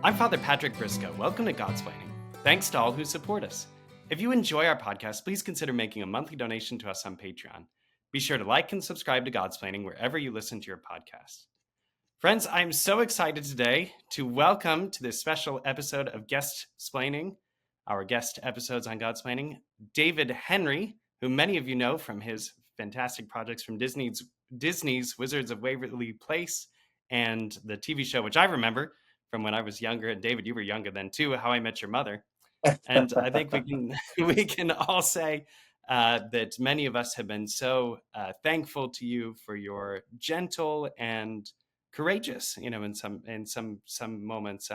I'm Father Patrick Briscoe. Welcome to Godsplaining. Thanks to all who support us. If you enjoy our podcast, please consider making a monthly donation to us on Patreon. Be sure to like and subscribe to Godsplaining wherever you listen to your podcast. Friends, I'm so excited today to welcome to this special episode of Guestsplaining, our guest episodes on Godsplaining, David Henrie, who many of you know from his fantastic projects from Disney's Wizards of Waverly Place and the TV show, which I remember from when I was younger. And David, you were younger then too, How I Met Your Mother. And I think we can all say that many of us have been so thankful to you for your gentle and courageous, in some moments,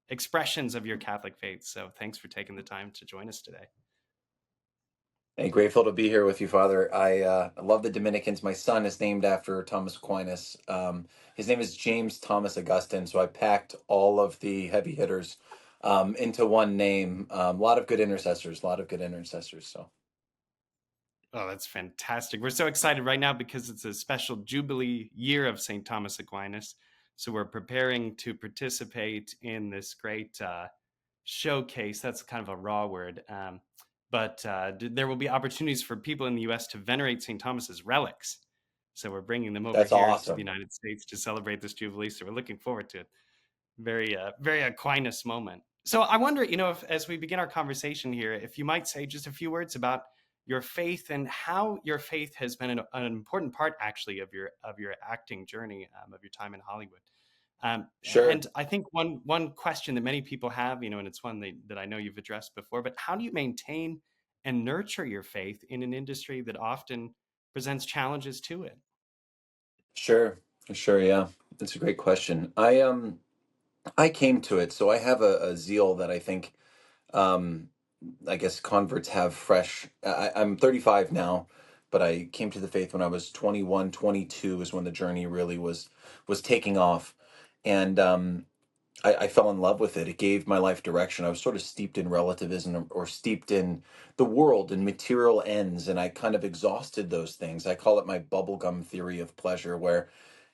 expressions of your Catholic faith. So thanks for taking the time to join us today. Hey, grateful to be here with you, Father. I love the Dominicans. My son is named after Thomas Aquinas. His name is James Thomas Augustine, so I packed all of the heavy hitters into one name. A lot of good intercessors, So Oh, that's fantastic. We're so excited right now because it's a special Jubilee year of St. Thomas Aquinas. So we're preparing to participate in this great showcase. That's kind of a raw word. But there will be opportunities for people in the U.S. to venerate St. Thomas's relics. So we're bringing them over that's here to the awesome. United States to celebrate this Jubilee. So we're looking forward to it. Very Aquinas moment. So I wonder, if as we begin our conversation here, if you might say just a few words about your faith and how your faith has been an important part, actually, of your acting journey, of your time in Hollywood. Sure. And I think one question that many people have, and it's one that I know you've addressed before, but how do you maintain and nurture your faith in an industry that often presents challenges to it? Sure. Sure. Yeah. That's a great question. I came to it, so I have a zeal that I think um, I guess converts have fresh. I'm 35 now, but I came to the faith when I was 21, 22 is when the journey really was taking off, and I fell in love with it. It gave my life direction. I was sort of steeped in relativism or steeped in the world and material ends, and I kind of exhausted those things. I call it my bubblegum theory of pleasure, where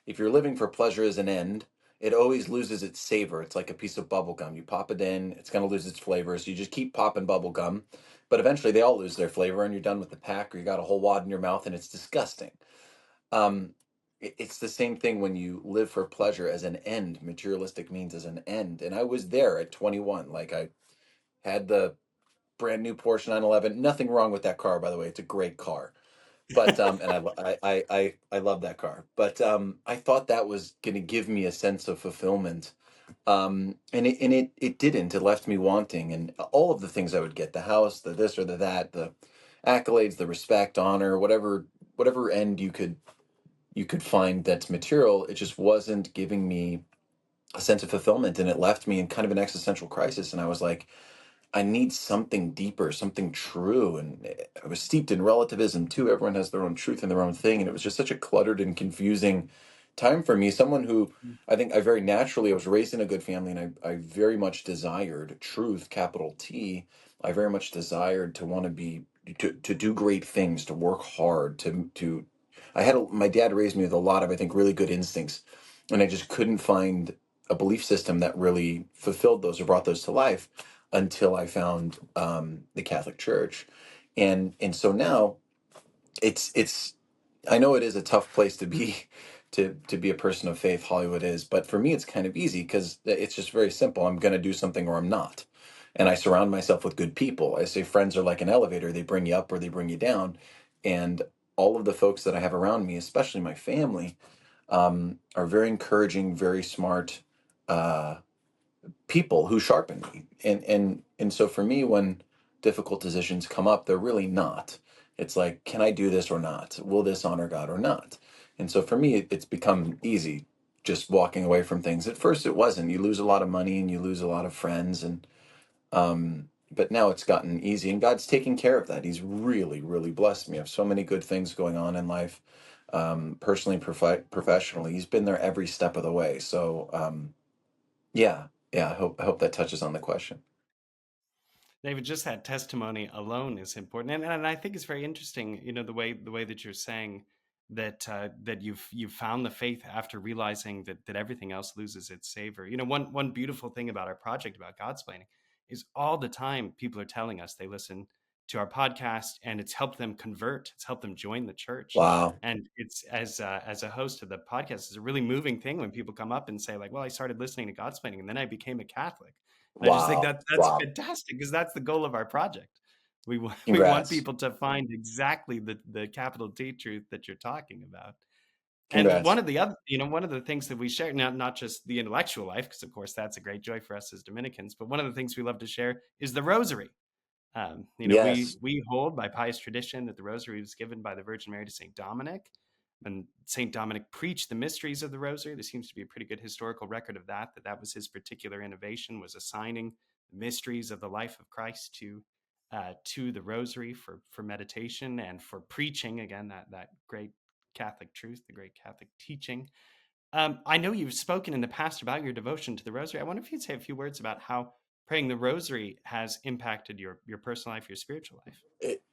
if you're living for pleasure as an end, it always loses its savor. It's like a piece of bubble gum. You pop it in, it's going to lose its flavor. So you just keep popping bubble gum, but eventually they all lose their flavor, and you're done with the pack, or you got a whole wad in your mouth, and it's disgusting. Um, it's the same thing when you live for pleasure as an end, materialistic means as an end. And I was there at 21. Like I had the brand new Porsche 911. Nothing wrong with that car, by the way. It's a great car. But and I love that car. But I thought that was going to give me a sense of fulfillment. And it didn't. It left me wanting. And all of the things I would get, the house, the this or the that, the accolades, the respect, honor, whatever end you could find that's material, it just wasn't giving me a sense of fulfillment, and it left me in kind of an existential crisis. And I was like, I need something deeper, something true. And I was steeped in relativism too. Everyone has their own truth and their own thing, and it was just such a cluttered and confusing time for me. Someone who I think I was raised in a good family, and I very much desired truth, capital T. I very much desired to want to be to do great things, to work hard, to my dad raised me with a lot of, I think, really good instincts, and I just couldn't find a belief system that really fulfilled those or brought those to life until I found the Catholic Church, and so now it's I know it is a tough place to be to be a person of faith. Hollywood is, but for me it's kind of easy because it's just very simple. I'm going to do something or I'm not, and I surround myself with good people. I say friends are like an elevator; they bring you up or they bring you down, and all of the folks that I have around me, especially my family, are very encouraging, very smart uh, people who sharpen me. And so for me, when difficult decisions come up, they're really not. It's like, can I do this or not? Will this honor God or not? And so for me, it's become easy just walking away from things. At first, it wasn't. You lose a lot of money and you lose a lot of friends, and but now it's gotten easy, and God's taking care of that. He's really, really blessed me. I have so many good things going on in life, personally, professionally. He's been there every step of the way. So yeah, yeah. I hope that touches on the question. David, just that testimony alone is important, and I think it's very interesting. The way that you're saying that you've found the faith after realizing that everything else loses its savor. You know, one beautiful thing about our project about Godsplaining is all the time people are telling us they listen to our podcast and it's helped them convert, it's helped them join the church. Wow. And it's as a host of the podcast, it's a really moving thing when people come up and say like, well, I started listening to Godsplaining and then I became a Catholic. And I just think Wow. that that's Wow. fantastic because that's the goal of our project. We want Congrats. people to find exactly the capital T truth that you're talking about. And one Congrats. of the other, one of the things that we share, not just the intellectual life, because of course that's a great joy for us as Dominicans, but one of the things we love to share is the Rosary. Yes. We hold by pious tradition that the Rosary was given by the Virgin Mary to Saint Dominic, and Saint Dominic preached the mysteries of the Rosary. There seems to be a pretty good historical record of that was his particular innovation, was assigning the mysteries of the life of Christ to the Rosary for meditation and for preaching. Again, that great Catholic truth, the great Catholic teaching. I know you've spoken in the past about your devotion to the Rosary. I wonder if you'd say a few words about how praying the Rosary has impacted your personal life, your spiritual life.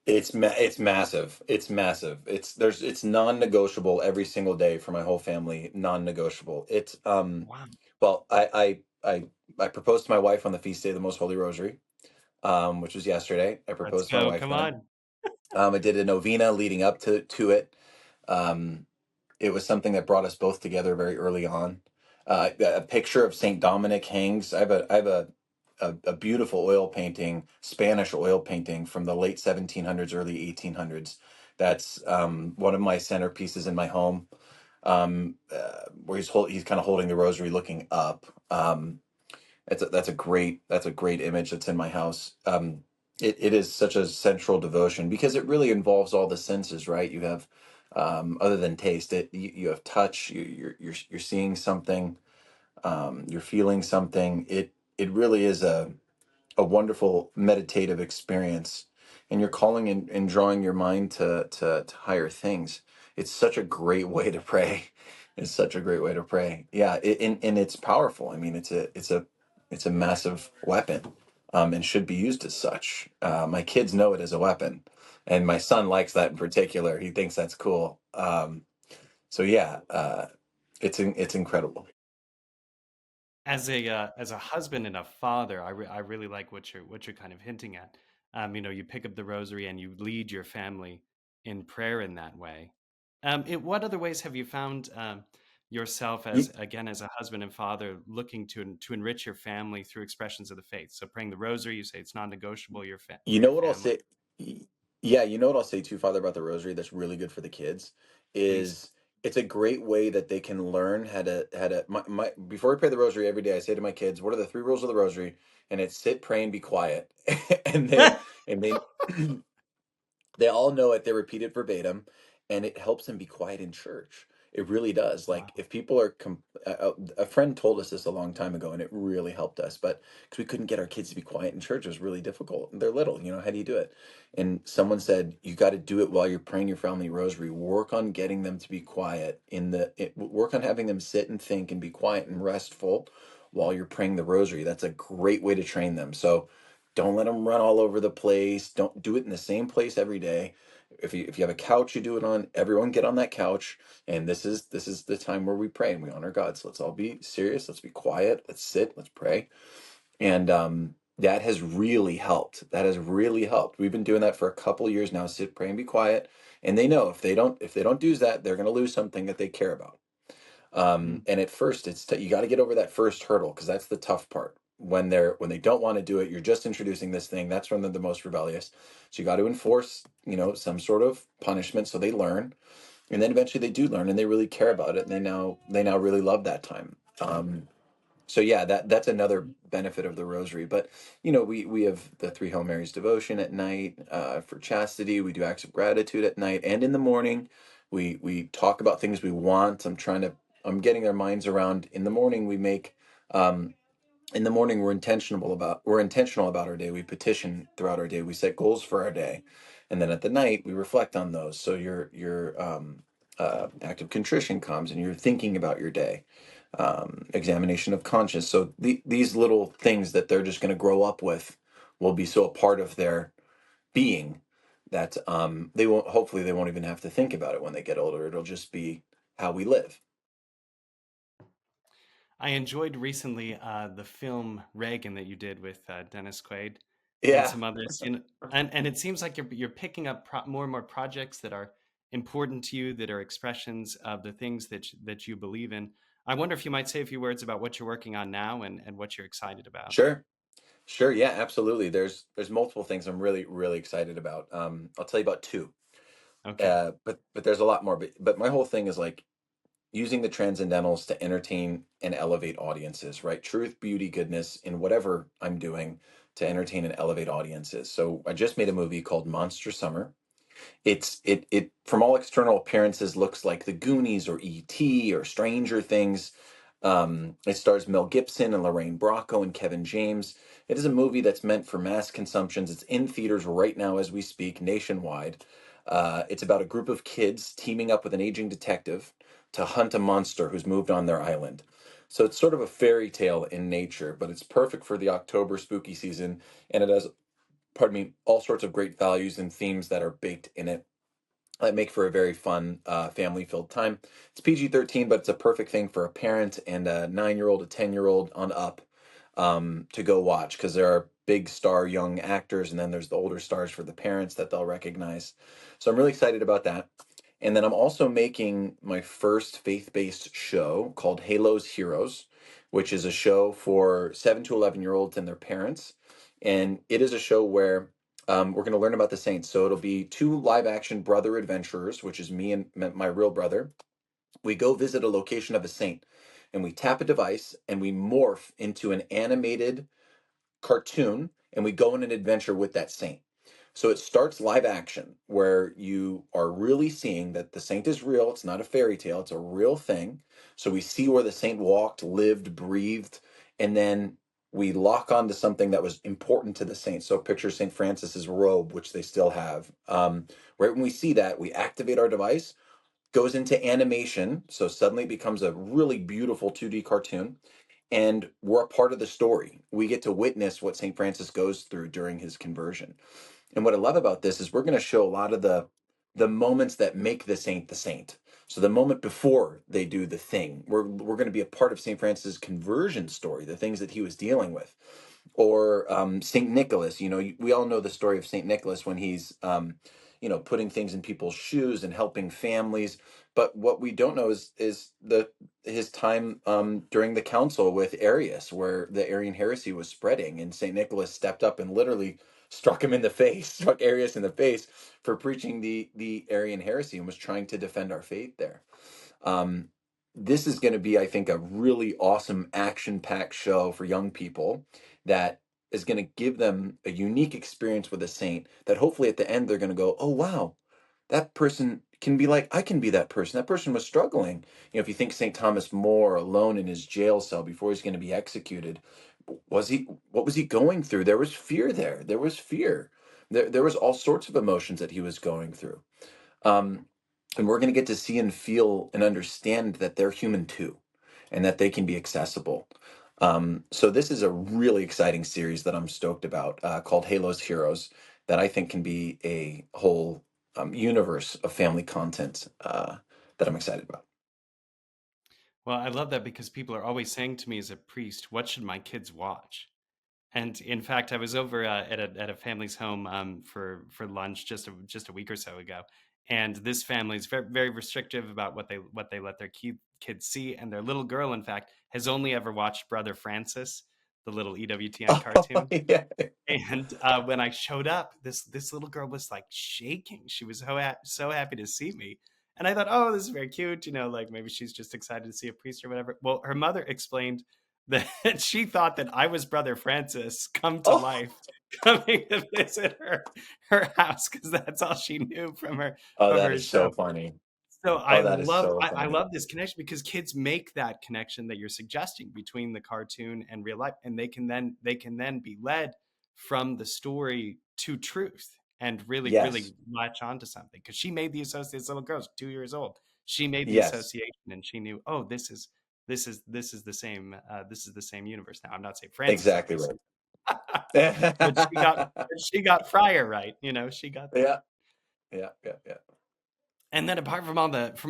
It's massive. It's massive. It's non-negotiable every single day for my whole family. Non-negotiable. It's Wow, well, I proposed to my wife on the feast day of the Most Holy Rosary, which was yesterday. I let's proposed to my go! wife Come then. on, I did a novena leading up to it. Um, it was something that brought us both together very early on. A picture of Saint Dominic hangs. I have a beautiful oil painting, Spanish oil painting from the late 1700s, early 1800s. That's one of my centerpieces in my home, where he's kind of holding the rosary, looking up. That's a great image that's in my house. It is such a central devotion because it really involves all the senses, right? You have, other than taste, you have touch. You're seeing something. You're feeling something. It really is a wonderful meditative experience, and you're calling and drawing your mind to higher things. It's such a great way to pray. It's such a great way to pray. Yeah, and it's powerful. I mean, it's a massive weapon, and should be used as such. My kids know it as a weapon, and my son likes that in particular. He thinks that's cool. So yeah, it's incredible. as a husband and a father, I really like what you're kind of hinting at. You pick up the Rosary and you lead your family in prayer in that way. What other ways have you found yourself as again as a husband and father looking to enrich your family through expressions of the faith? So praying the Rosary, you say it's non-negotiable You for know your what I'll family. say? y- Yeah, you know what I'll say too, Father, about the rosary that's really good for the kids Please. is it's a great way that they can learn how to my before I pray the rosary every day, I say to my kids, what are the three rules of the rosary? And it's sit, pray, and be quiet. and they and they they all know it. They repeat it verbatim, and it helps them be quiet in church. It really does. Like Wow. if people are, a friend told us this a long time ago, and it really helped us. But because we couldn't get our kids to be quiet in church, it was really difficult. They're little, how do you do it? And someone said you got to do it while you're praying your family rosary. Work on getting them to be quiet work on having them sit and think and be quiet and restful while you're praying the rosary. That's a great way to train them. So don't let them run all over the place. Don't do it in the same place every day. If you have a couch you do it on, everyone get on that couch. And this is the time where we pray and we honor God. So let's all be serious. Let's be quiet. Let's sit. Let's pray. And that has really helped. That has really helped. We've been doing that for a couple of years now. Sit, pray, and be quiet. And they know if they don't do that, they're going to lose something that they care about. Mm. And at first, you got to get over that first hurdle because that's the tough part. When they don't want to do it, you're just introducing this thing. That's when they're the most rebellious. So you got to enforce, some sort of punishment so they learn, and then eventually they do learn and they really care about it, and they now really love that time. So yeah, that's another benefit of the rosary. But we have the three Hail Marys devotion at night, for chastity. We do acts of gratitude at night and in the morning. We talk about things we want. I'm getting their minds around. In the morning we make, in the morning we're intentional about our day. We petition throughout our day. We set goals for our day, and then at the night we reflect on those. So your act of contrition comes and you're thinking about your day, examination of conscience. So these little things that they're just going to grow up with will be so a part of their being that they won't, hopefully they won't even have to think about it when they get older. It'll just be how we live. I enjoyed recently the film Reagan that you did with Dennis Quaid and Yeah, some others. And it seems like you're picking up more and more projects that are important to you, that are expressions of the things that you believe in. I wonder if you might say a few words about what you're working on now and what you're excited about. sure. Sure, yeah, absolutely. There's multiple things I'm really, really excited about. I'll tell you about two. Okay. But there's a lot more. But my whole thing is like using the transcendentals to entertain and elevate audiences, right? Truth, beauty, goodness in whatever I'm doing to entertain and elevate audiences. So I just made a movie called Monster Summer. It from all external appearances looks like The Goonies or E.T. or Stranger Things. It stars Mel Gibson and Lorraine Bracco and Kevin James. It is a movie that's meant for mass consumptions. It's in theaters right now as we speak, nationwide. It's about a group of kids teaming up with an aging detective to hunt a monster who's moved on their island. So it's sort of a fairy tale in nature, but it's perfect for the October spooky season, and it has, pardon me, all sorts of great values and themes that are baked in it that make for a very fun, family-filled time. It's PG-13, but it's a perfect thing for a parent and a 9-year-old, a 10-year-old on up, to go watch because there are big star young actors, and then there's the older stars for the parents that they'll recognize. So I'm really excited about that. And then I'm also making my first faith-based show called Halo's Heroes, which is a show for 7 to 11-year-olds and their parents. And it is a show where we're going to learn about the saints. So it'll be two live action brother adventurers, which is me and my real brother. We go visit a location of a saint and we tap a device and we morph into an animated cartoon and we go on an adventure with that saint. So it starts live action where you are really seeing that the saint is real. It's not a fairy tale, it's a real thing. So we see where the saint walked, lived, breathed, and then we lock on to something that was important to the saint. So picture St. Francis's robe, which they still have. Right when we see that, we activate our device, goes into animation. So suddenly it becomes a really beautiful 2D cartoon and we're a part of the story. We get to witness what St. Francis goes through during his conversion. And what I love about this is we're going to show a lot of the moments that make the saint the saint. So the moment before they do the thing, we're going to be a part of St. Francis' conversion story, the things that he was dealing with. Or St. Nicholas, we all know the story of St. Nicholas when he's putting things in people's shoes and helping families. But what we don't know is the his time during the council with Arius, where the Arian heresy was spreading, and Saint Nicholas stepped up and literally struck him in the face, struck Arius in the face for preaching the Arian heresy and was trying to defend our faith there. Um, this is going to be, I think, a really awesome action-packed show for young people that is going to give them a unique experience with a saint that hopefully at the end they're going to go, oh wow, that person can be like I can be that person. That person was struggling. If you think St. Thomas More alone in his jail cell before he's going to be executed, what was he going through? There was fear there. There was fear. There was all sorts of emotions that he was going through. Um, and we're going to get to see and feel and understand that they're human too, and that they can be accessible. So this is a really exciting series that I'm stoked about, called Halo's Heroes, that I think can be a whole universe of family content that I'm excited about. Well, I love that because people are always saying to me as a priest, what should my kids watch? And in fact, I was over at a family's home for lunch just a week or so ago, and this family is very very restrictive about what they let their kids see, and their little girl, in fact, has only ever watched Brother Francis, the little EWTN Oh, cartoon. yeah. And when I showed up, this little girl was like shaking. She was so happy to see me. And I thought, oh, this is very cute. Like maybe she's just excited to see a priest or whatever. Well, her mother explained that she thought that I was Brother Francis come to Oh, life, coming to visit her house because that's all she knew oh, from that her is so show. funny. So Oh, that is so I funny. love this connection because kids make that connection that you're suggesting between the cartoon and real life, and they can then be led from the story to truth and really Yes, really latch onto something. Because she made the association. This little girl's 2 years old. She made the yes, association, and she knew, oh, this is the same. This is the same universe. Now, I'm not saying Francis exactly always, right. but she got Friar right. She got Yeah, Yeah, yeah, yeah. And then apart from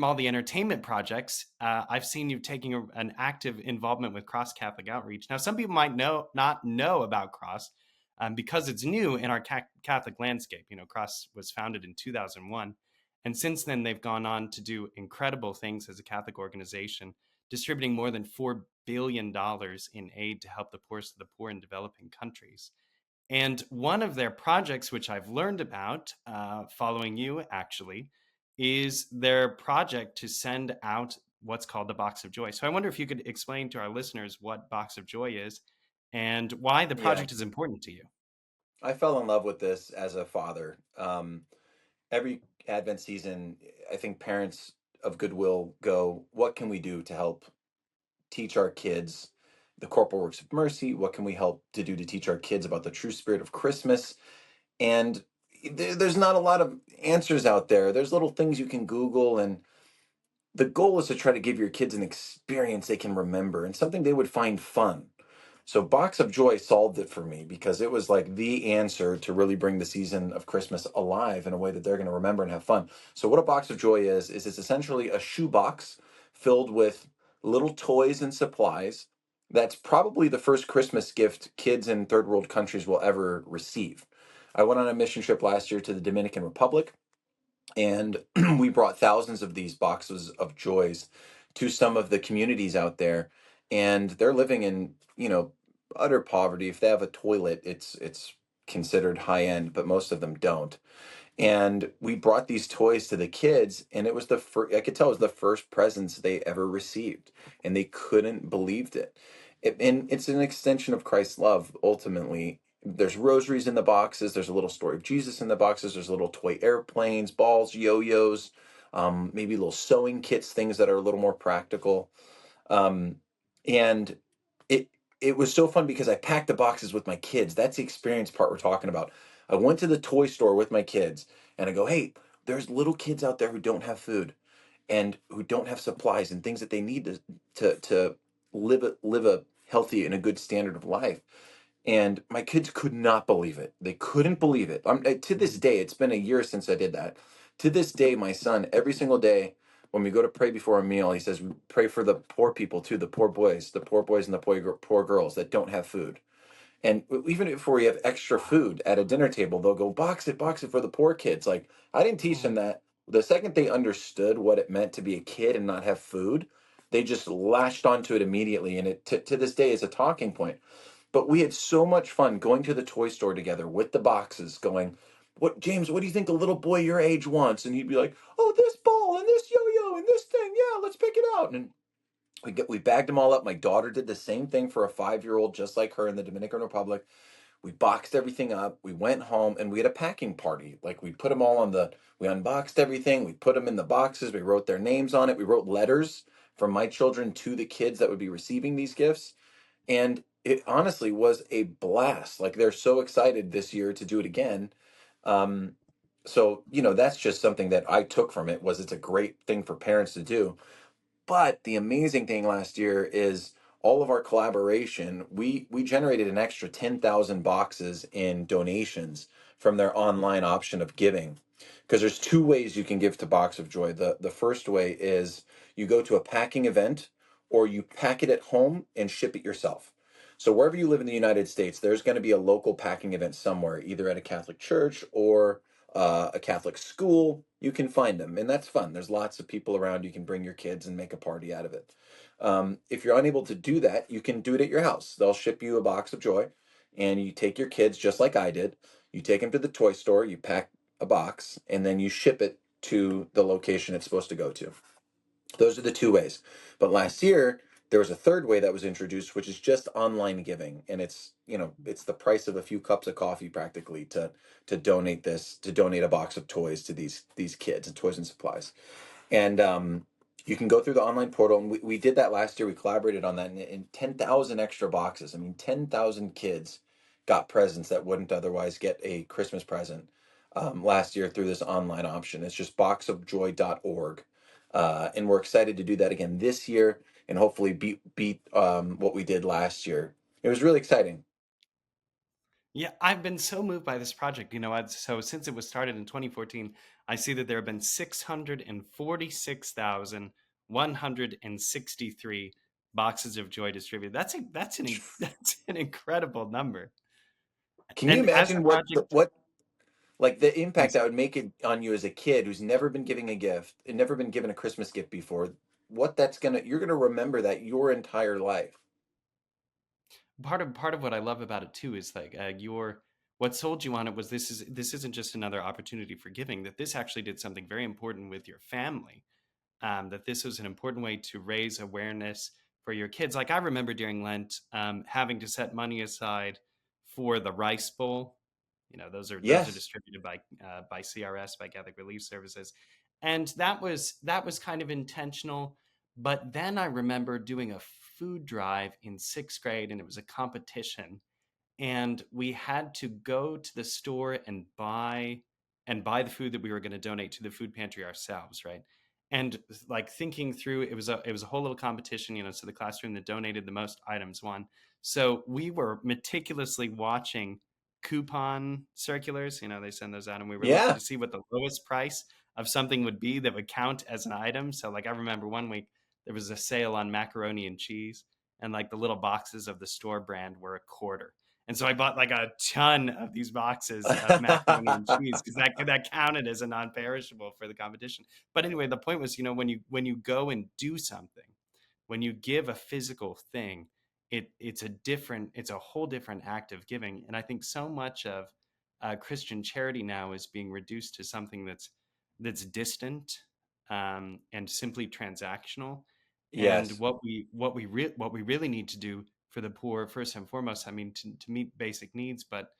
all the entertainment projects, I've seen you taking an active involvement with Cross Catholic Outreach. Now, some people might not know about Cross because it's new in our Catholic landscape. You know, Cross was founded in 2001, and since then they've gone on to do incredible things as a Catholic organization, distributing more than $4 billion in aid to help the poorest of the poor in developing countries. And one of their projects, which I've learned about following you actually, is their project to send out what's called the Box of Joy. So I wonder if you could explain to our listeners what Box of Joy is and why the Yeah. project is important to you. I fell in love with this as a father. Every Advent season, I think parents of goodwill go, what can we do to help teach our kids the corporal works of mercy? What can we help to do to teach our kids about the true spirit of Christmas? And there's not a lot of answers out there. There's little things you can Google, and the goal is to try to give your kids an experience they can remember and something they would find fun. So Box of Joy solved it for me because it was like the answer to really bring the season of Christmas alive in a way that they're going to remember and have fun. So what a Box of Joy is it's essentially a shoebox filled with little toys and supplies. That's probably the first Christmas gift kids in third world countries will ever receive. I went on a mission trip last year to the Dominican Republic, and we brought thousands of these boxes of joys to some of the communities out there, and they're living in, utter poverty. If they have a toilet, it's considered high end, but most of them don't. And we brought these toys to the kids, and it was the first, I could tell it was the first presents they ever received, and they couldn't believe it. And it's an extension of Christ's love ultimately. There's rosaries in the boxes, there's a little story of Jesus in the boxes, there's little toy airplanes, balls, yo-yos, maybe little sewing kits, things that are a little more practical. Um, and it it was so fun because I packed the boxes with my kids. That's the experience part we're talking about. I went to the toy store with my kids, and I go, hey, there's little kids out there who don't have food and who don't have supplies and things that they need to live a healthy and a good standard of life. And my kids could not believe it. They couldn't believe it. To this day, it's been a year since I did that. To this day, my son, every single day, when we go to pray before a meal, he says, pray for the poor people too, the poor boys and the poor girls that don't have food. And even if we have extra food at a dinner table, they'll go box it for the poor kids. Like, I didn't teach them that. The second they understood what it meant to be a kid and not have food, they just latched onto it immediately. And it to this day is a talking point. But we had so much fun going to the toy store together with the boxes, going, "What, James, what do you think a little boy your age wants?" And he'd be like, "Oh, this ball and this yo-yo and this thing. Yeah, let's pick it out." And we bagged them all up. My daughter did the same thing for a 5-year-old, just like her in the Dominican Republic. We boxed everything up. We went home and we had a packing party. Like, we put them all we unboxed everything. We put them in the boxes. We wrote their names on it. We wrote letters from my children to the kids that would be receiving these gifts. And it honestly was a blast. Like, they're so excited this year to do it again. Um, so, that's just something that I took from it, was it's a great thing for parents to do. But the amazing thing last year is all of our collaboration. We generated an extra 10,000 boxes in donations from their online option of giving. Because there's two ways you can give to Box of Joy. The first way is you go to a packing event, or you pack it at home and ship it yourself. So wherever you live in the United States, there's going to be a local packing event somewhere, either at a Catholic church or a Catholic school. You can find them, and that's fun. There's lots of people around. You can bring your kids and make a party out of it. If you're unable to do that, you can do it at your house. They'll ship you a Box of Joy, and you take your kids just like I did. You take them to the toy store, you pack a box, and then you ship it to the location it's supposed to go to. Those are the two ways. But last year, there was a third way that was introduced, which is just online giving, and it's the price of a few cups of coffee practically to donate a box of toys to these kids, and toys and supplies. And you can go through the online portal, and we did that last year. We collaborated on that, and 10,000 extra boxes. I mean, 10,000 kids got presents that wouldn't otherwise get a Christmas present last year through this online option. It's just boxofjoy.org. And we're excited to do that again this year, and hopefully beat what we did last year. It was really exciting. Yeah, I've been so moved by this project. So since it was started in 2014, I see that there have been 646,163 boxes of joy distributed. That's an incredible number. Can you And as a imagine project, what like the impact please. that would make it on you as a kid who's never been giving a gift and never been given a Christmas gift before? What that's gonna You're gonna remember that your entire life. Part of what I love about it too is like your what sold you on it was this isn't just another opportunity for giving, that this actually did something very important with your family, that this was an important way to raise awareness for your kids. Like I remember during Lent, having to set money aside for the Rice Bowl. You know, those are Yes. distributed by CRS, by Catholic Relief Services, and that was kind of intentional. But then I remember doing a food drive in sixth grade, and it was a competition, and we had to go to the store and buy the food that we were going to donate to the food pantry ourselves, right? And like thinking through, it was a whole little competition, so the classroom that donated the most items won. So we were meticulously watching coupon circulars. They send those out, and we were looking Yeah. to see what the lowest price of something would be that would count as an item. So like I remember one week there was a sale on macaroni and cheese, and like the little boxes of the store brand were a quarter. And so I bought like a ton of these boxes of macaroni and cheese because that counted as a non-perishable for the competition. But anyway, the point was, when you go and do something, when you give a physical thing, it's a whole different act of giving. And I think so much of Christian charity now is being reduced to something that's distant, and simply transactional. And Yes. what we really need to do for the poor, first and foremost, I mean, to meet basic needs, but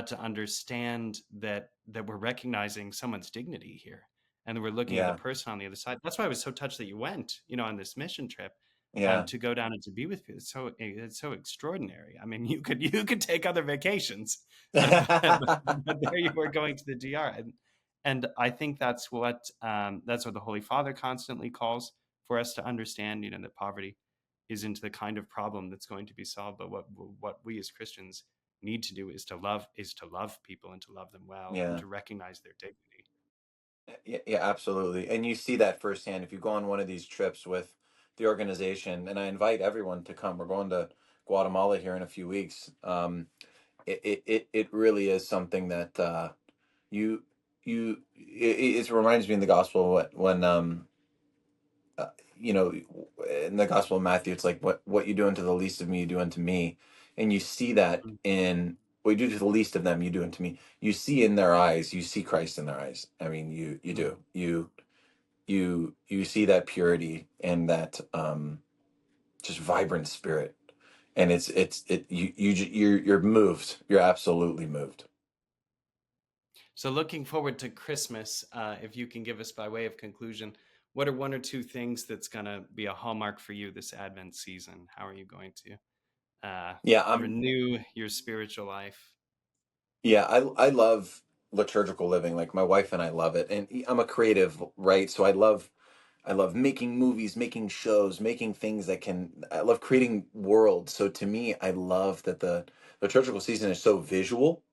to understand that we're recognizing someone's dignity here, and that we're looking at the Yeah. person on the other side. That's why I was so touched that you went, on this mission trip, Yeah. to go down and to be with people. It's so extraordinary. I mean, you could take other vacations, but there you were going to the DR, and I think that's what the Holy Father constantly calls for us to understand. That poverty isn't the kind of problem that's going to be solved, but what we as Christians need to do is to love people, and to love them well, and Yeah. to recognize their dignity. Yeah, yeah, absolutely. And you see that firsthand if you go on one of these trips with the organization. And I invite everyone to come. We're going to Guatemala here in a few weeks. It really is something that you it reminds me in the gospel when uh, you know in the Gospel of Matthew, it's like what you do unto the least of me, you do unto me. And you see that Mm, in what you do to the least of them, you do unto me. You see in their eyes, you see Christ in their eyes. I mean, you mm. do. You see that purity and that just vibrant spirit. And you're moved. You're absolutely moved. So looking forward to Christmas, if you can give us, by way of conclusion, what are one or two things that's going to be a hallmark for you this Advent season? How are you going to Yeah, I'm renew your spiritual life? yeah, I love liturgical living. Like my wife and I love it. And I'm a creative, right? So I love making movies, making shows, making things I love creating worlds. So to me, I love that the liturgical season is so visual.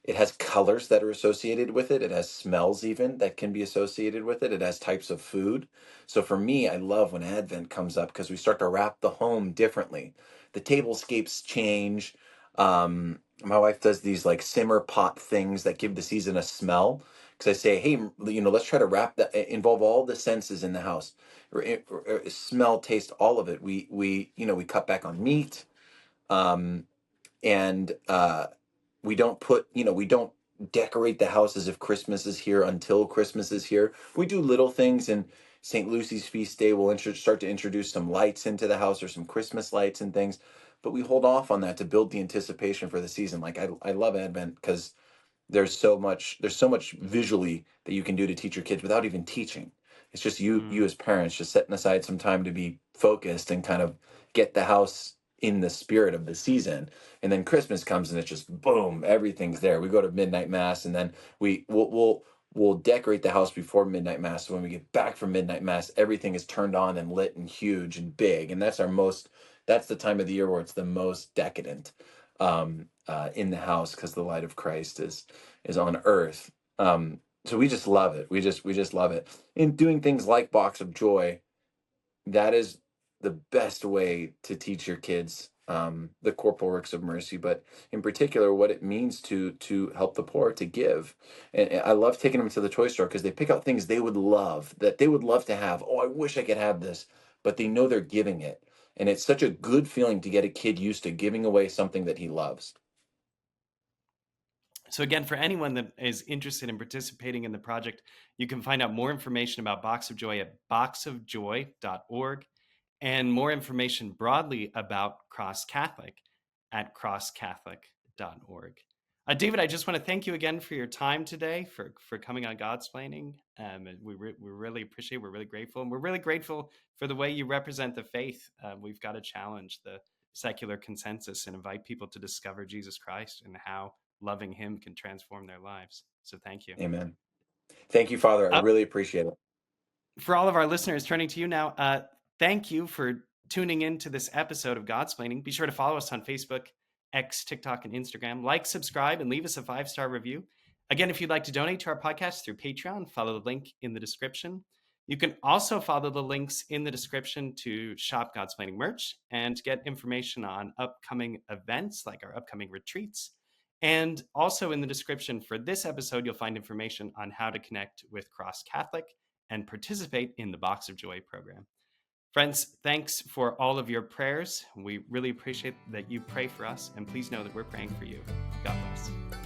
It has colors that are associated with it. It has smells even that can be associated with it. It has types of food. So for me, I love when Advent comes up because we start to wrap the home differently. The tablescapes change. My wife does these like simmer pot things that give the season a smell. Because I say, hey, let's try to wrap that, involve all the senses in the house, or smell, taste, all of it. We cut back on meat. Um, and we don't decorate the house as if Christmas is here until Christmas is here. We do little things, and St. Lucy's feast day we'll start to introduce some lights into the house or some Christmas lights and things, but we hold off on that to build the anticipation for the season. Like I love Advent because there's so much visually that you can do to teach your kids without even teaching. It's just you Mm. as parents just setting aside some time to be focused and kind of get the house in the spirit of the season. And then Christmas comes and it's just boom, everything's there. We go to midnight mass, and then we'll decorate the house before midnight mass. So when we get back from midnight mass, everything is turned on and lit and huge and big. And that's the time of the year where it's the most decadent in the house, because the light of Christ is on earth. So we just love it. We just love it. In doing things like Box of Joy, that is the best way to teach your kids the corporal works of mercy, but in particular, what it means to help the poor, to give. And I love taking them to the toy store because they pick out things they would love, that they would love to have. Oh, I wish I could have this, but they know they're giving it, and it's such a good feeling to get a kid used to giving away something that he loves. So again, for anyone that is interested in participating in the project, you can find out more information about Box of Joy at boxofjoy.org, and more information broadly about Cross Catholic at crosscatholic.org. David, I just want to thank you again for your time today, for coming on Godsplaining. We really appreciate it. We're really grateful. And we're really grateful for the way you represent the faith. We've got to challenge the secular consensus and invite people to discover Jesus Christ and how loving him can transform their lives. So thank you. Amen. Thank you, Father. I really appreciate it. For all of our listeners, turning to you now, thank you for tuning in to this episode of Godsplaining. Be sure to follow us on Facebook, X, TikTok, and Instagram. Like, subscribe, and leave us a 5-star review. Again, if you'd like to donate to our podcast through Patreon, follow the link in the description. You can also follow the links in the description to shop Godsplaining merch and get information on upcoming events like our upcoming retreats. And also in the description for this episode, you'll find information on how to connect with Cross Catholic and participate in the Box of Joy program. Friends, thanks for all of your prayers. We really appreciate that you pray for us, and please know that we're praying for you. God bless.